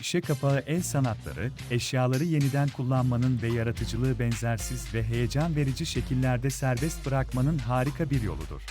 Şişe kapağı el sanatları, eşyaları yeniden kullanmanın ve yaratıcılığı benzersiz ve heyecan verici şekillerde serbest bırakmanın harika bir yoludur.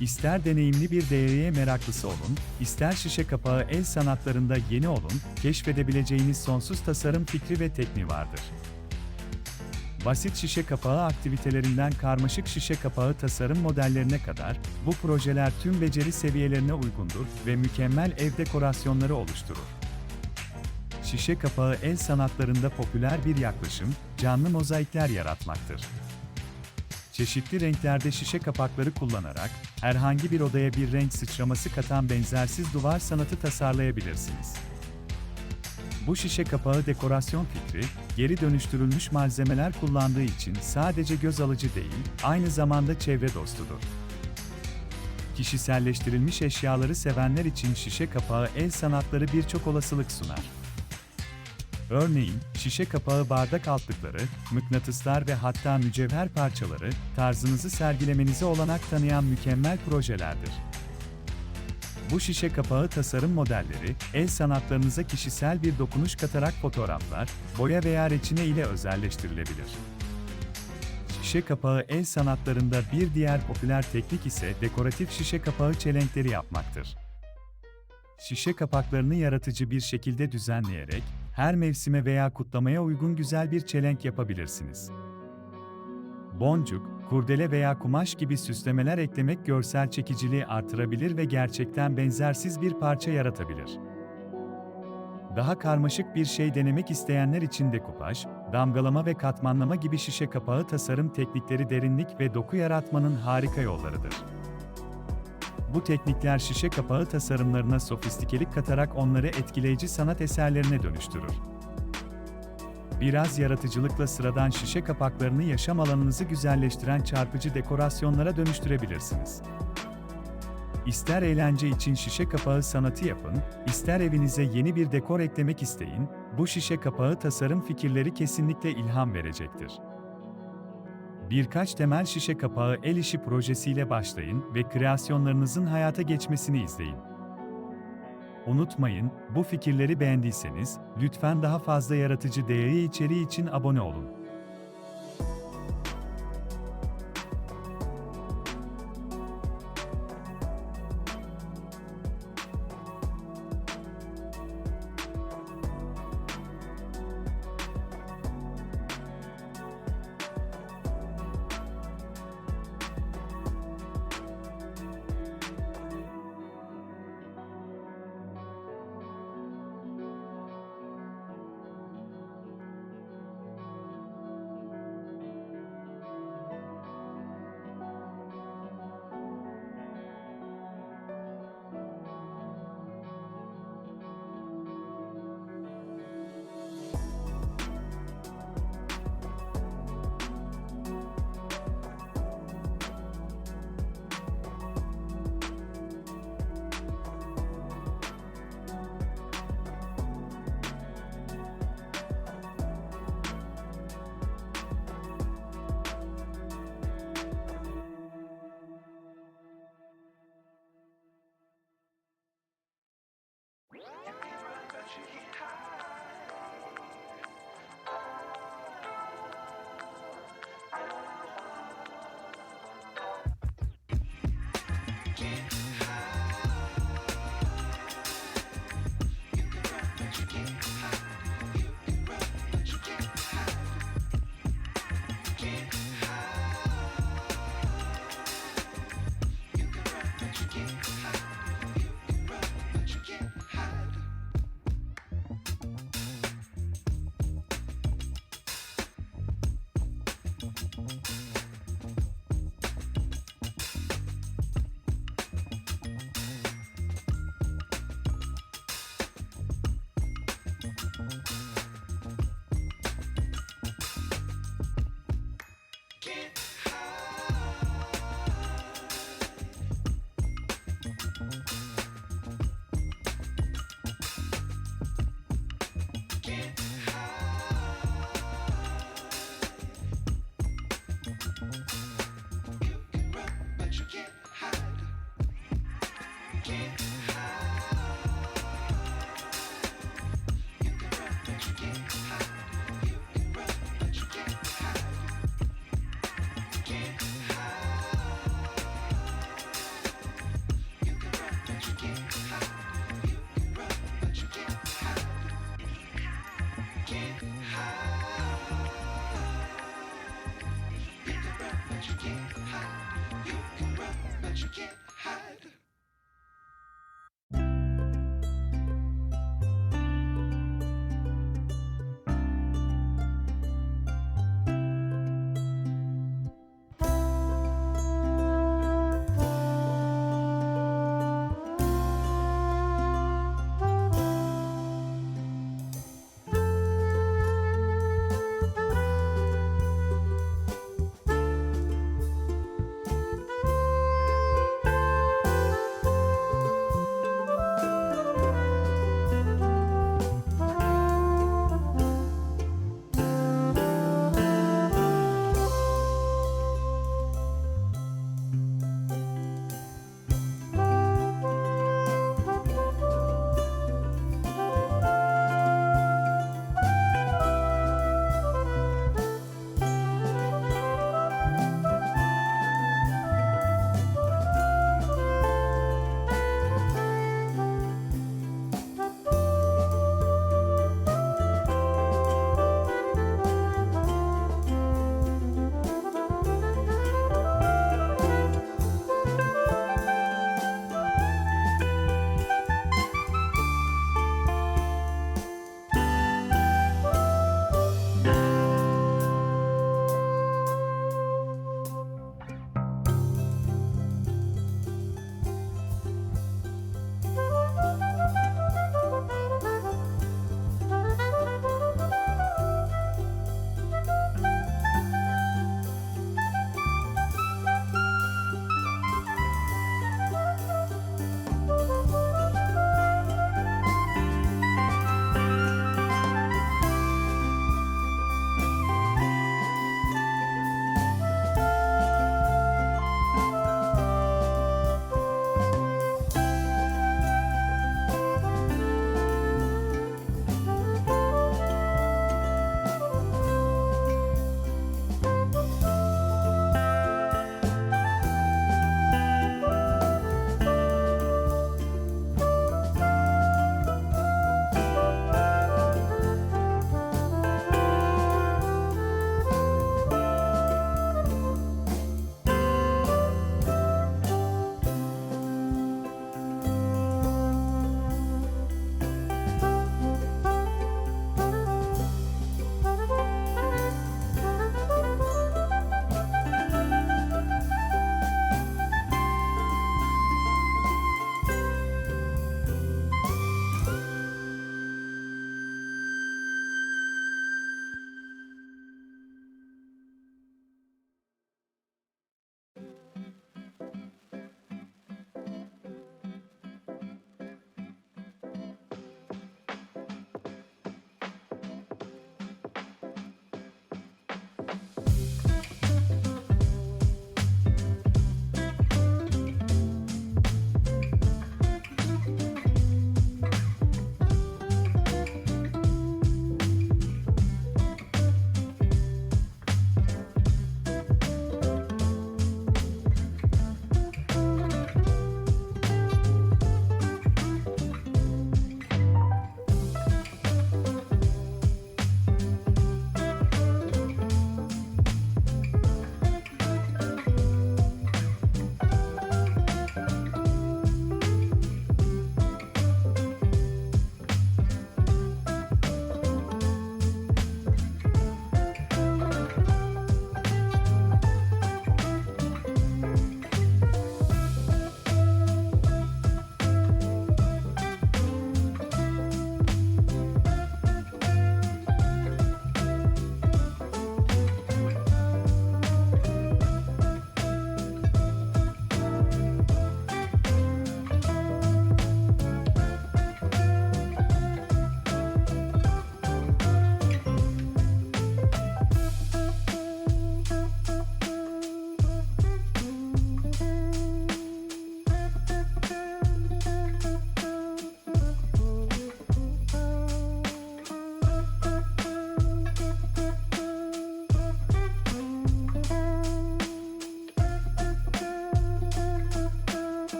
İster deneyimli bir değeriye meraklısı olun, ister şişe kapağı el sanatlarında yeni olun, keşfedebileceğiniz sonsuz tasarım fikri ve tekniği vardır. Basit şişe kapağı aktivitelerinden karmaşık şişe kapağı tasarım modellerine kadar, bu projeler tüm beceri seviyelerine uygundur ve mükemmel ev dekorasyonları oluşturur. Şişe kapağı el sanatlarında popüler bir yaklaşım, canlı mozaikler yaratmaktır. Çeşitli renklerde şişe kapakları kullanarak, herhangi bir odaya bir renk sıçraması katan benzersiz duvar sanatı tasarlayabilirsiniz. Bu şişe kapağı dekorasyon fikri, geri dönüştürülmüş malzemeler kullandığı için sadece göz alıcı değil, aynı zamanda çevre dostudur. Kişiselleştirilmiş eşyaları sevenler için şişe kapağı el sanatları birçok olasılık sunar. Örneğin, şişe kapağı bardak altlıkları, mıknatıslar ve hatta mücevher parçaları, tarzınızı sergilemenize olanak tanıyan mükemmel projelerdir. Bu şişe kapağı tasarım modelleri, el sanatlarınıza kişisel bir dokunuş katarak fotoğraflar, boya veya reçine ile özelleştirilebilir. Şişe kapağı el sanatlarında bir diğer popüler teknik ise dekoratif şişe kapağı çelenkleri yapmaktır. Şişe kapaklarını yaratıcı bir şekilde düzenleyerek, her mevsime veya kutlamaya uygun güzel bir çelenk yapabilirsiniz. Boncuk, kurdele veya kumaş gibi süslemeler eklemek görsel çekiciliği artırabilir ve gerçekten benzersiz bir parça yaratabilir. Daha karmaşık bir şey denemek isteyenler için dekupaj, damgalama ve katmanlama gibi şişe kapağı tasarım teknikleri derinlik ve doku yaratmanın harika yollarıdır. Bu teknikler şişe kapağı tasarımlarına sofistikelik katarak onları etkileyici sanat eserlerine dönüştürür. Biraz yaratıcılıkla sıradan şişe kapaklarını yaşam alanınızı güzelleştiren çarpıcı dekorasyonlara dönüştürebilirsiniz. İster eğlence için şişe kapağı sanatı yapın, ister evinize yeni bir dekor eklemek isteyin, bu şişe kapağı tasarım fikirleri kesinlikle ilham verecektir. Birkaç temel şişe kapağı el işi projesiyle başlayın ve kreasyonlarınızın hayata geçmesini izleyin. Unutmayın, bu fikirleri beğendiyseniz, lütfen daha fazla yaratıcı değeri içeriği için abone olun.